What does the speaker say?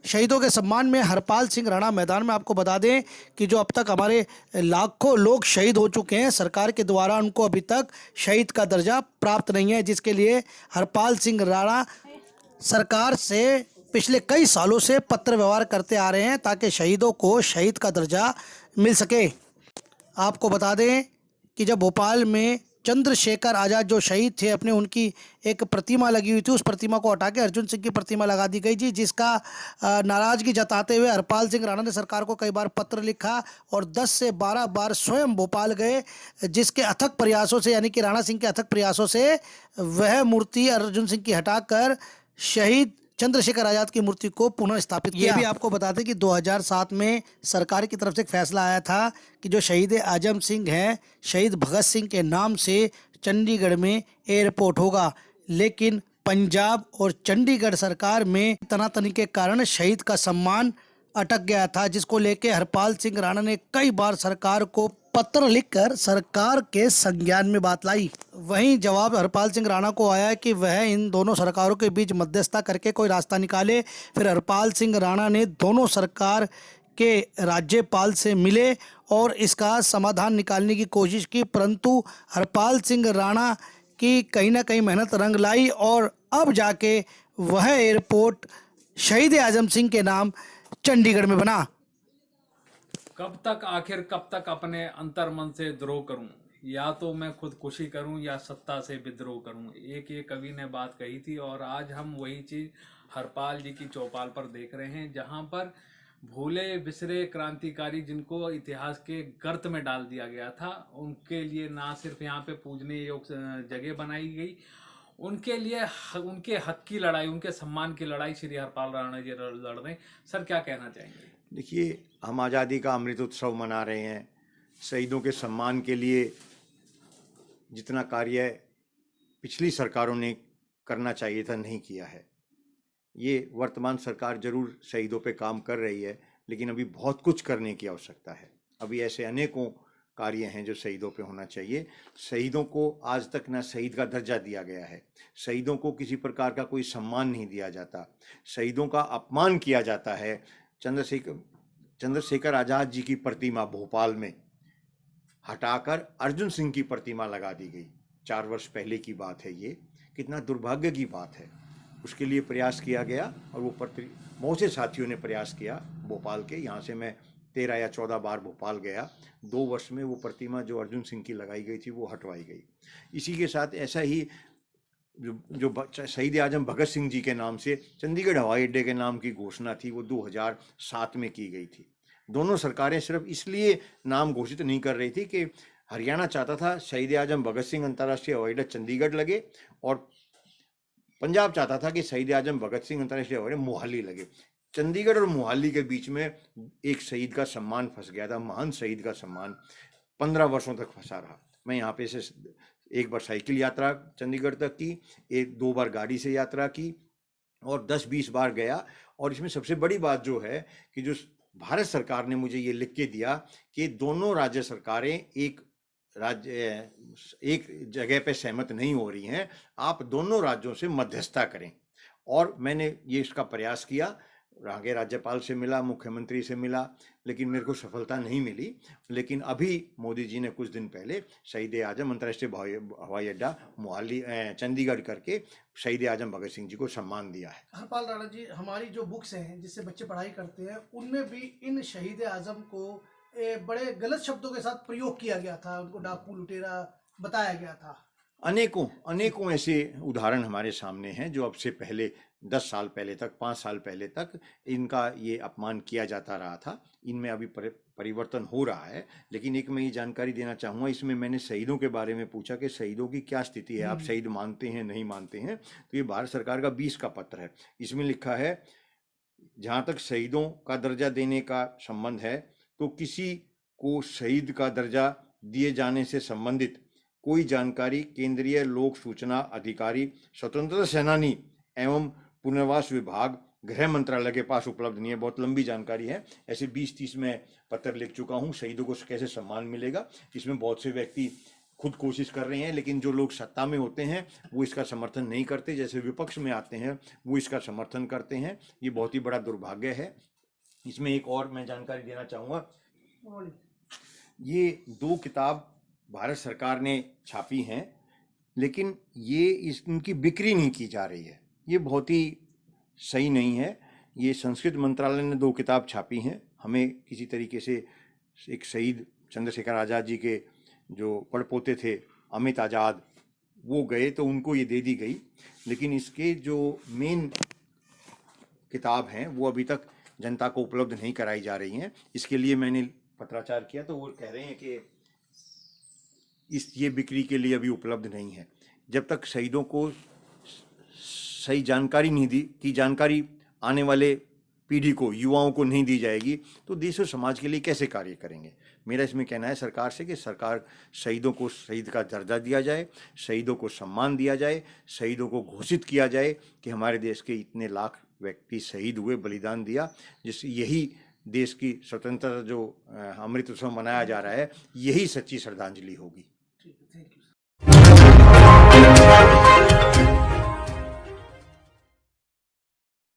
शहीदों के सम्मान में हरपाल सिंह राणा मैदान में। आपको बता दें कि जो अब तक हमारे लाखों लोग शहीद हो चुके हैं, सरकार के द्वारा उनको अभी तक शहीद का दर्जा प्राप्त नहीं है, जिसके लिए हरपाल सिंह राणा सरकार से पिछले कई सालों से पत्र व्यवहार करते आ रहे हैं ताकि शहीदों को शहीद का दर्जा मिल सके। आपको बता दें कि जब भोपाल में चंद्रशेखर आज़ाद जो शहीद थे अपने, उनकी एक प्रतिमा लगी हुई थी, उस प्रतिमा को हटा के अर्जुन सिंह की प्रतिमा लगा दी गई थी, जिसका नाराज़गी जताते हुए हरपाल सिंह राणा ने सरकार को कई बार पत्र लिखा और 10 से 12 बार स्वयं भोपाल गए, जिसके अथक प्रयासों से, यानी कि राणा सिंह के अथक प्रयासों से वह मूर्ति अर्जुन सिंह की हटाकर शहीद चंद्रशेखर आज़ाद की मूर्ति को पुनः स्थापित किया। ये भी आपको बता दें कि 2007 में सरकार की तरफ से एक फैसला आया था कि जो शहीद आजम सिंह हैं, शहीद भगत सिंह के नाम से चंडीगढ़ में एयरपोर्ट होगा, लेकिन पंजाब और चंडीगढ़ सरकार में तनातनी के कारण शहीद का सम्मान अटक गया था, जिसको लेके हरपाल सिंह राणा ने कई बार सरकार को पत्र लिखकर सरकार के संज्ञान में बात लाई। वहीं जवाब हरपाल सिंह राणा को आया कि वह इन दोनों सरकारों के बीच मध्यस्थता करके कोई रास्ता निकाले। फिर हरपाल सिंह राणा ने दोनों सरकार के राज्यपाल से मिले और इसका समाधान निकालने की कोशिश की, परंतु हरपाल सिंह राणा की कहीं ना कहीं मेहनत रंग लाई और अब जाके वह एयरपोर्ट शहीद आजम सिंह के नाम चंडीगढ़ में बना। कब तक अपने अंतर मन से द्रोह करूं, या तो मैं खुदकुशी करूं या सत्ता से विद्रोह करूं। एक ये कवि ने बात कही थी और आज हम वही चीज हरपाल जी की चौपाल पर देख रहे हैं, जहां पर भूले बिसरे क्रांतिकारी जिनको इतिहास के गर्त में डाल दिया गया था, उनके लिए ना सिर्फ यहाँ पे पूजने योग जगह बनाई गई, उनके लिए उनके हक की लड़ाई, उनके सम्मान की लड़ाई श्री हरपाल राणा जी लड़ रहे हैं। सर, क्या कहना चाहेंगे? देखिए, हम आज़ादी का अमृत उत्सव मना रहे हैं। शहीदों के सम्मान के लिए जितना कार्य पिछली सरकारों ने करना चाहिए था नहीं किया है। ये वर्तमान सरकार जरूर शहीदों पे काम कर रही है, लेकिन अभी बहुत कुछ करने की आवश्यकता है। अभी ऐसे अनेकों कार्य हैं जो शहीदों पे होना चाहिए। शहीदों को आज तक ना शहीद का दर्जा दिया गया है, शहीदों को किसी प्रकार का कोई सम्मान नहीं दिया जाता, शहीदों का अपमान किया जाता है। चंद्रशेखर आज़ाद जी की प्रतिमा भोपाल में हटाकर अर्जुन सिंह की प्रतिमा लगा दी गई। 4 वर्ष पहले की बात है ये। कितना दुर्भाग्य की बात है। उसके लिए प्रयास किया गया और वो बहुत से साथियों ने प्रयास किया भोपाल के। यहाँ से मैं 13 या 14 बार भोपाल गया। 2 वर्ष में वो प्रतिमा जो अर्जुन सिंह की लगाई गई थी वो हटवाई गई। इसी के साथ ऐसा ही जो शहीद आजम भगत सिंह जी के नाम से चंडीगढ़ हवाई अड्डे के नाम की घोषणा थी, वो 2007 में की गई थी। दोनों सरकारें सिर्फ इसलिए नाम घोषित नहीं कर रही थी कि हरियाणा चाहता था शहीद आजम भगत सिंह अंतर्राष्ट्रीय हवाई अड्डा चंडीगढ़ लगे और पंजाब चाहता था कि शहीद आजम भगत सिंह अंतर्राष्ट्रीय हवाई अड्डा मोहाली लगे। चंडीगढ़ और मोहाली के बीच में एक शहीद का सम्मान फंस गया था, महान शहीद का सम्मान 15 वर्षों तक फंसा रहा। मैं यहाँ पे से एक बार साइकिल यात्रा चंडीगढ़ तक की, 2 बार गाड़ी से यात्रा की और 10-20 बार गया। और इसमें सबसे बड़ी बात जो है कि जो भारत सरकार ने मुझे ये लिख के दिया कि दोनों राज्य सरकारें एक जगह पे सहमत नहीं हो रही हैं, आप दोनों राज्यों से मध्यस्थता करें। और मैंने ये इसका प्रयास किया, आगे राज्यपाल से मिला, मुख्यमंत्री से मिला, लेकिन मेरे को सफलता नहीं मिली। लेकिन अभी मोदी जी ने कुछ दिन पहले शहीद आजम अंतर्राष्ट्रीय हवाई अड्डा मोहाली चंडीगढ़ करके शहीद आजम भगत सिंह जी को सम्मान दिया है। हरपाल राणा जी, हमारी जो बुक्स हैं जिससे बच्चे पढ़ाई करते हैं, उनमें भी इन शहीद आजम को बड़े गलत शब्दों के साथ प्रयोग किया गया था, उनको डाकू लुटेरा बताया गया था। अनेकों ऐसे उदाहरण हमारे सामने हैं जो अब से पहले 10 साल पहले तक, 5 साल पहले तक इनका ये अपमान किया जाता रहा था। इनमें अभी परिवर्तन हो रहा है। लेकिन एक मैं ये जानकारी देना चाहूँगा, इसमें मैंने शहीदों के बारे में पूछा कि शहीदों की क्या स्थिति है, आप शहीद मानते हैं नहीं मानते हैं। तो ये भारत सरकार का 20 का पत्र है। इसमें लिखा है, जहाँ तक शहीदों का दर्जा देने का संबंध है तो किसी को शहीद का दर्जा दिए जाने से संबंधित कोई जानकारी केंद्रीय लोक सूचना अधिकारी, स्वतंत्रता सेनानी एवं पुनर्वास विभाग, गृह मंत्रालय के पास उपलब्ध नहीं है। बहुत लंबी जानकारी है। ऐसे 20-30 में पत्र लिख चुका हूँ। शहीदों को कैसे सम्मान मिलेगा, इसमें बहुत से व्यक्ति खुद कोशिश कर रहे हैं, लेकिन जो लोग सत्ता में होते हैं वो इसका समर्थन नहीं करते, जैसे विपक्ष में आते हैं वो इसका समर्थन करते हैं। ये बहुत ही बड़ा दुर्भाग्य है। इसमें एक और मैं जानकारी देना चाहूँगा, ये 2 किताब भारत सरकार ने छापी हैं, लेकिन ये इनकी बिक्री नहीं की जा रही है। ये बहुत ही सही नहीं है। ये संस्कृत मंत्रालय ने 2 किताब छापी हैं। हमें किसी तरीके से एक शहीद चंद्रशेखर आज़ाद जी के जो पड़पोते थे अमित आज़ाद, वो गए तो उनको ये दे दी गई, लेकिन इसके जो मेन किताब हैं वो अभी तक जनता को उपलब्ध नहीं कराई जा रही हैं। इसके लिए मैंने पत्राचार किया तो वो कह रहे हैं कि ये बिक्री के लिए अभी उपलब्ध नहीं है। जब तक शहीदों को सही जानकारी नहीं दी की जानकारी आने वाले पीढ़ी को, युवाओं को नहीं दी जाएगी तो देश और समाज के लिए कैसे कार्य करेंगे। मेरा इसमें कहना है सरकार से कि सरकार शहीदों को शहीद का दर्जा दिया जाए, शहीदों को सम्मान दिया जाए, शहीदों को घोषित किया जाए कि हमारे देश के इतने लाख व्यक्ति शहीद हुए, बलिदान दिया, जिससे यही देश की स्वतंत्रता जो अमृत उत्सव मनाया जा रहा है, यही सच्ची श्रद्धांजलि होगी।